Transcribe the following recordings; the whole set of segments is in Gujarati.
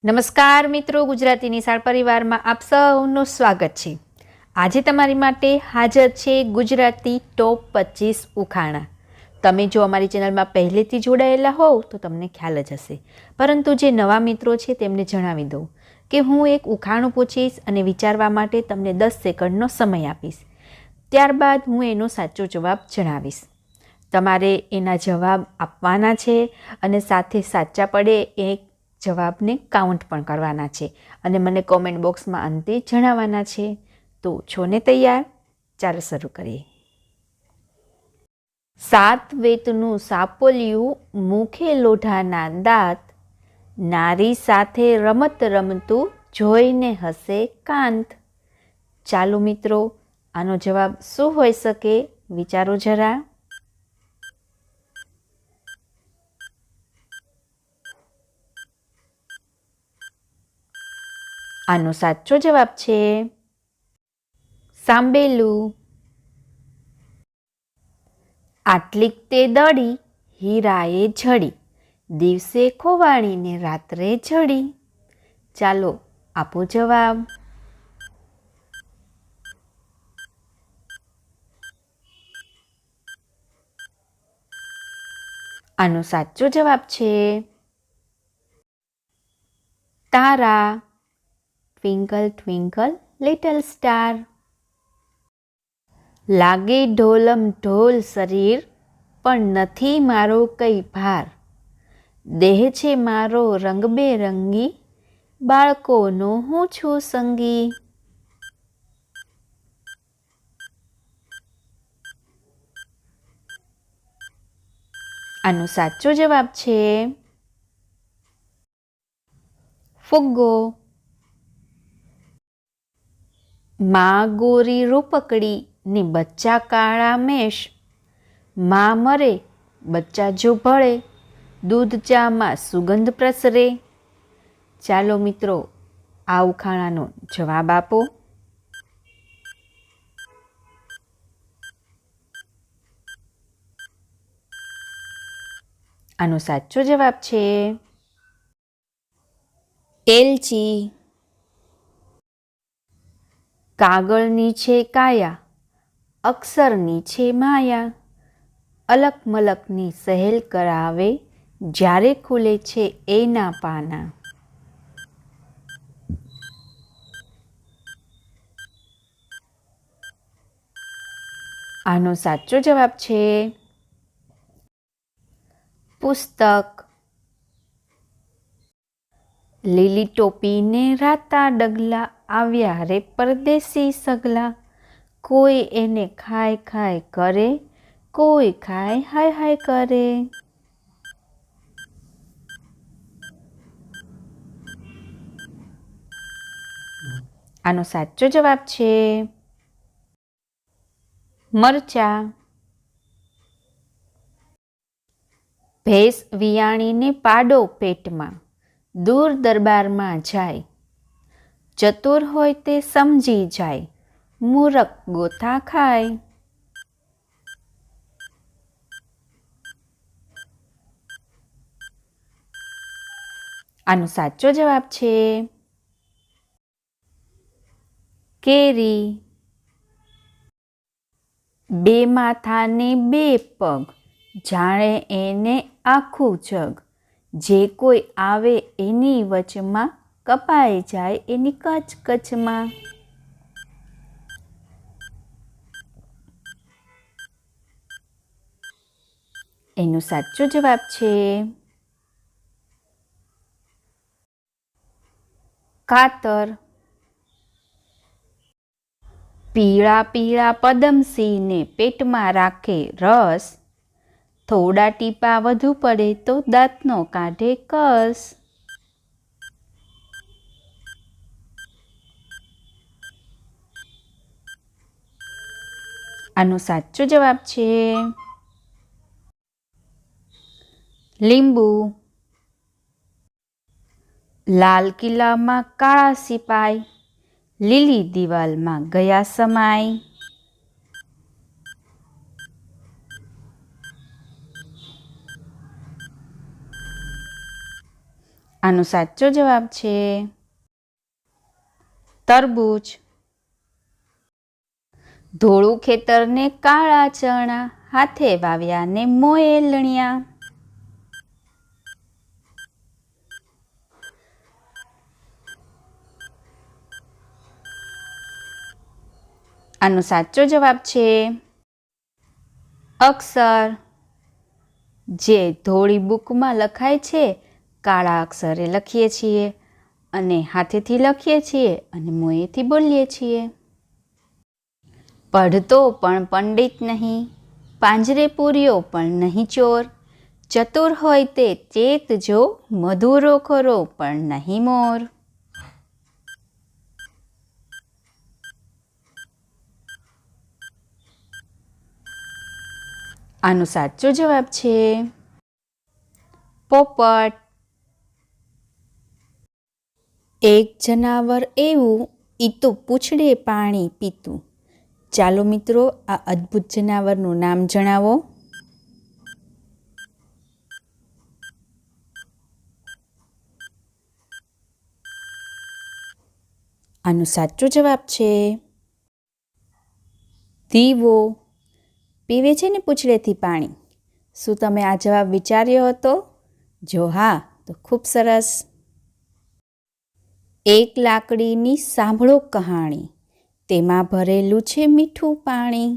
નમસ્કાર મિત્રો, ગુજરાતી નિશાળ પરિવારમાં આપ સૌનું સ્વાગત છે। આજે તમારી માટે હાજર છે ગુજરાતી ટોપ 25 ઉખાણા। તમે જો અમારી ચેનલમાં પહેલેથી જોડાયેલા હોવ તો તમને ખ્યાલ જ હશે, પરંતુ જે નવા મિત્રો છે તેમને જણાવી દઉં કે હું એક ઉખાણું પૂછીશ અને વિચારવા માટે તમને 10 સેકન્ડનો સમય આપીશ। ત્યારબાદ હું એનો સાચો જવાબ જણાવીશ। તમારે એના જવાબ આપવાના છે અને સાથે સાચા પડે એ જવાબને કાઉન્ટ પણ કરવાના છે અને મને કોમેન્ટ બોક્સમાં અંતે જણાવવાના છે। તો છો ને તૈયાર? ચાલો શરૂ કરીએ। 7 વેતનું સાપોલિયું, મુખે લોઢાના દાંત, નારી સાથે રમત રમતું જોઈને હસે કાંત। ચાલો મિત્રો, આનો જવાબ શું હોઈ શકે? વિચારો જરા। આનો સાચો જવાબ છે સાંબેલું। આટલીક તે દડી, હીરાએ જડી, દિવસે ખોવાણીને રાત્રે જડી। ચાલો આપો જવાબ। આનો સાચો જવાબ છે તારા। Twinkle twinkle little star. લાગે ઢોલમ ઢોલ શરીર, પણ નથી મારો કઈ ભાર, દેહ છે મારો રંગબેરંગી, બાળકોનો હું છું સંગી। આનો સાચો જવાબ છે ફુગ્ગો। માં ગોરી રૂપકડી ને બચ્ચા કાળા મેષ, માં મરે બચ્ચા જો ભળે, દૂધ ચામાં સુગંધ પ્રસરે। ચાલો મિત્રો, આ ઉખાણાનો જવાબ આપો। આનો સાચો જવાબ છે એલચી। કાગળની છે કાયા, અક્ષરની છે માયા, અલક મલકની સહેલ કરાવે, જ્યારે ખુલે છે એના પાના। આનો સાચો જવાબ છે પુસ્તક। લીલી ટોપીને રાતા ડગલા, આવ્યા રે પરદેશી સગલા, કોઈ એને ખાય ખાય કરે, કોઈ ખાય હાય હાય કરે। આનો સાચો જવાબ છે મરચા। ભેંસ વિયાણીને પાડો પેટમાં, દૂર દરબારમાં જાય, ચતુર હોય તે સમજી જાય, મૂરખ ગોથા ખાય। આનો સાચો જવાબ છે કેરી। બે માથા ને બે પગ, જાણે એને આખું જગ, જે કોઈ આવે એની વચમાં, કપાઈ જાય એની કચ કચમાં। એનો સાચો જવાબ છે કાતર। પીળા પીળા પદમસિંહને પેટમાં રાખે રસ, થોડા ટીપા વધુ પડે તો દાંતનો કાઢે કસ। આનો સાચો જવાબ છે લીંબુ। લાલ કિલ્લામાં કાળા સિપાઈ, લીલી દિવાલમાં ગયા સમાય। આનો સાચો જવાબ છે તરબૂચ. ધોળું ખેતરને કાળા ચણા, હાથે વાવ્યા ને મોએ લણ્યા. આનો સાચો જવાબ છે અક્ષર. જે ધોળી બુકમાં લખાય છે, કાળા અક્ષરે લખીએ છીએ અને હાથેથી લખીએ છીએ અને મોંએથી બોલીએ છીએ. પઢતો પણ પંડિત નહીં, પાંજરે પૂર્યો પણ નહીં ચોર, ચતુર હોય તે ચેતજો, મધુરો ખરો પણ નહીં મોર. આનો સાચો જવાબ છે પોપટ. એક જનાવર એવું ઈ તો પૂછડે પાણી પીતું. ચાલો મિત્રો, આ અદ્ભુત જનાવરનું નામ જણાવો. આનો સાચો જવાબ છે દીવો. પીવે છે ને પૂંછડેથી પાણી. શું તમે આ જવાબ વિચાર્યો હતો? જો હા, તો ખૂબ સરસ. એક લાકડીની સાંભળો કહાણી, તેમાં ભરેલું છે મીઠું પાણી.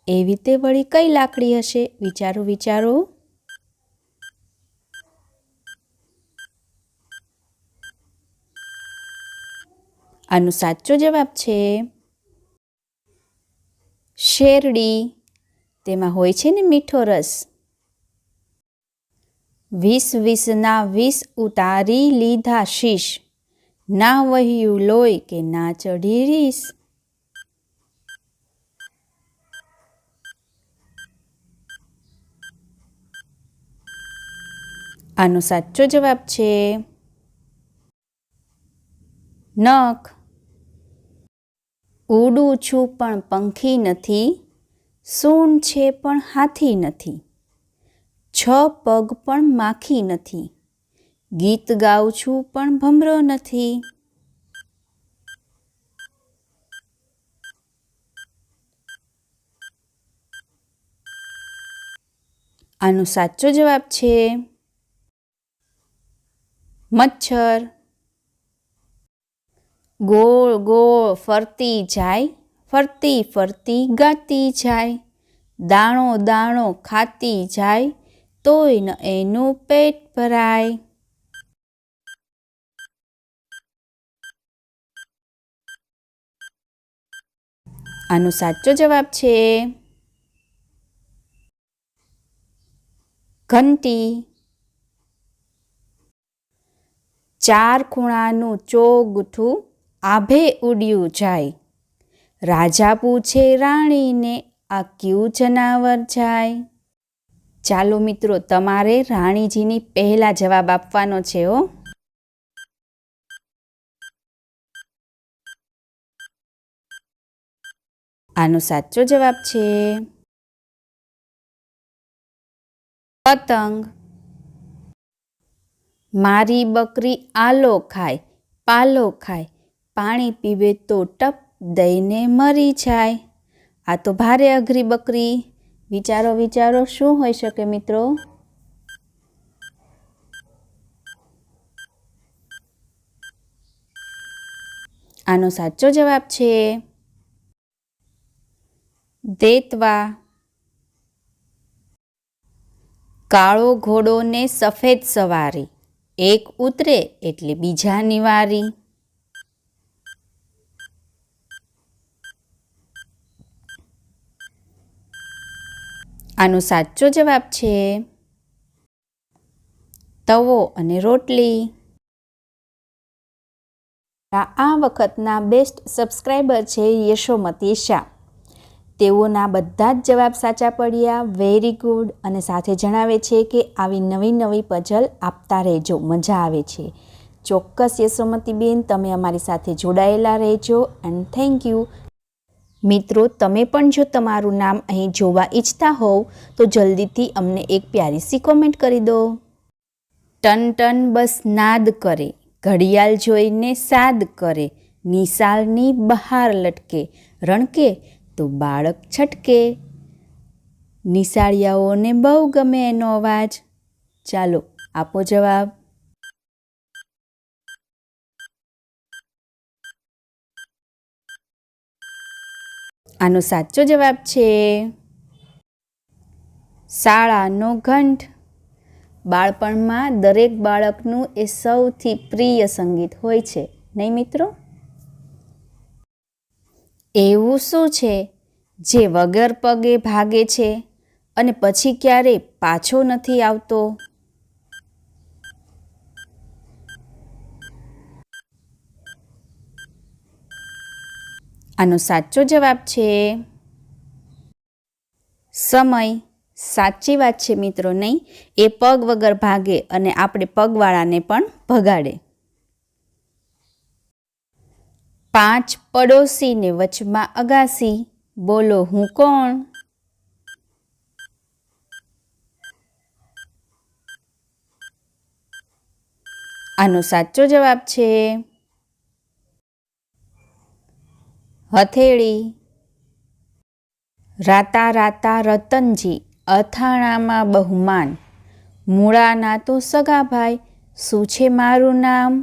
એવી તે વળી કઈ લાકડી હશે? વિચારો વિચારો. આનો સાચો જવાબ છે શેરડી. તેમાં હોય છે ને મીઠો રસ. 20 વિષ ઉતારી લીધા શીશ, ના વહ્યું લોહી કે ના ચઢી રીસ. આનો સાચો જવાબ છે નખ. ઉડું છું પણ પંખી નથી, સૂંઢ છે પણ હાથી નથી, 6 પગ પણ માખી નથી, ગીત ગાઉં છું પણ ભમરો નથી. આનો સાચો જવાબ છે મચ્છર. ગોળ ગોળ ફરતી જાય, ફરતી ફરતી ગાતી જાય, દાણો દાણો ખાતી જાય, તોય ન એનું પેટ ભરાય. આનો સાચો જવાબ છે ઘંટી. 4 ખૂણાનું ચોગઠું આભે ઉડ્યું જાય, રાજા પૂછે રાણીને આ ક્યું જનાવર જાય. ચાલો મિત્રો, તમારે રાણીજીની પહેલા જવાબ આપવાનો છે હો. આનો સાચો જવાબ છે પતંગ. મારી બકરી આલો ખાય, પાલો ખાય, પાણી પીવે તો ટપ દઈને મરી જાય. આ તો ભારે અઘરી બકરી. વિચારો વિચારો, શું હોઈ શકે મિત્રો? આનો સાચો જવાબ છે દેતવા. કાળો ઘોડો ને સફેદ સવારી, એક ઉતરે એટલે બીજા નિવારી. આનો સાચો જવાબ છે તવો અને રોટલી. આ વખતના બેસ્ટ સબસ્ક્રાઈબર છે યશોમતી શાહ. તેઓના બધા જ જવાબ સાચા પડ્યા. Very good. અને સાથે જણાવે છે કે આવી નવી નવી પઝલ આપતા રહેજો, મજા આવે છે. ચોક્કસ યશોમતીબેન, તમે અમારી સાથે જોડાયેલા રહેજો એન્ડ થેન્ક યુ. મિત્રો, તમે પણ જો તમારું નામ અહીં જોવા ઈચ્છતા હોવ તો જલ્દીથી અમને એક પ્યારી સી કોમેન્ટ કરી દો. ટન ટન બસ નાદ કરે, ઘડિયાળ જોઈને સાદ કરે, નિશાળની બહાર લટકે, રણકે તો બાળક છટકે. નિશાળિયાઓને બહુ ગમે એનો અવાજ. ચાલો આપો જવાબ. આનો સાચો જવાબ છે શાળાનો ઘંટ. બાળપણમાં દરેક બાળકનું એ સૌથી પ્રિય સંગીત હોય છે, નહીં મિત્રો? એવું શું છે જે વગર પગે ભાગે છે અને પછી ક્યારેય પાછો નથી આવતો? આનો સાચો જવાબ છે સમય. સાચી વાત છે મિત્રો, નહીં? એ પગ વગર ભાગે અને આપણે પગવાળાને પણ ભગાડે. 5 પડોશીને વચમાં અગાસી, બોલો હું કોણ? આનો સાચો જવાબ છે હથેળી. રાતા રાતા રતનજી, અથાણામાં બહુમાન, મૂળાના તો સગાભાઈ, શું છે મારું નામ?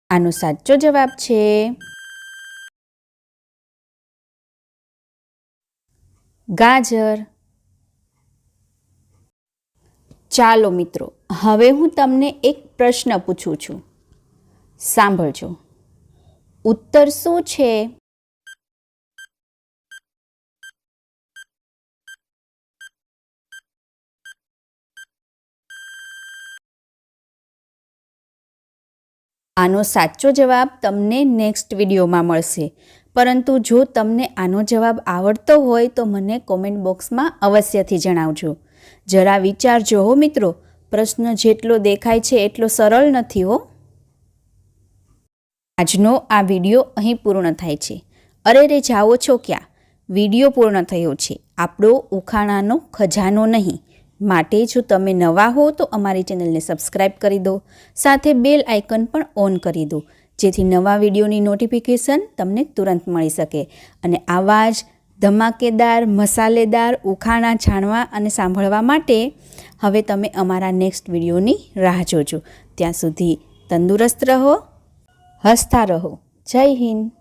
આનો સાચો જવાબ છે ગાજર. ચાલો મિત્રો, હવે હું તમને એક પ્રશ્ન પૂછું છું, સાંભળજો. ઉત્તર શું છે? આનો સાચો જવાબ તમને નેક્સ્ટ વિડીયોમાં મળશે. પરંતુ જો તમને આનો જવાબ આવડતો હોય તો મને કોમેન્ટ બોક્સમાં અવશ્યથી જણાવજો. જરા વિચારજો હો મિત્રો, પ્રશ્ન જેટલો દેખાય છે એટલો સરળ નથી હો. આજનો આ વિડીયો અહીં પૂર્ણ થાય છે. અરે રે, જાઓ છો ક્યાં? વિડીયો પૂર્ણ થયો છે, આપણો ઉખાણાનો ખજાનો નહીં. માટે જો તમે નવા હો તો અમારી ચેનલને સબસ્ક્રાઈબ કરી દો, સાથે બેલ આઇકન પણ ઓન કરી દો, જેથી નવા વિડીયોની નોટિફિકેશન તમને તુરંત મળી શકે. અને આવા જ ધમાકેદાર મસાલેદાર ઉખાણા જાણવા અને સાંભળવા માટે હવે તમે અમારા નેક્સ્ટ વિડીયોની રાહ જોજો. ત્યાં સુધી તંદુરસ્ત રહો, હસતા રહો. જય હિન્દ.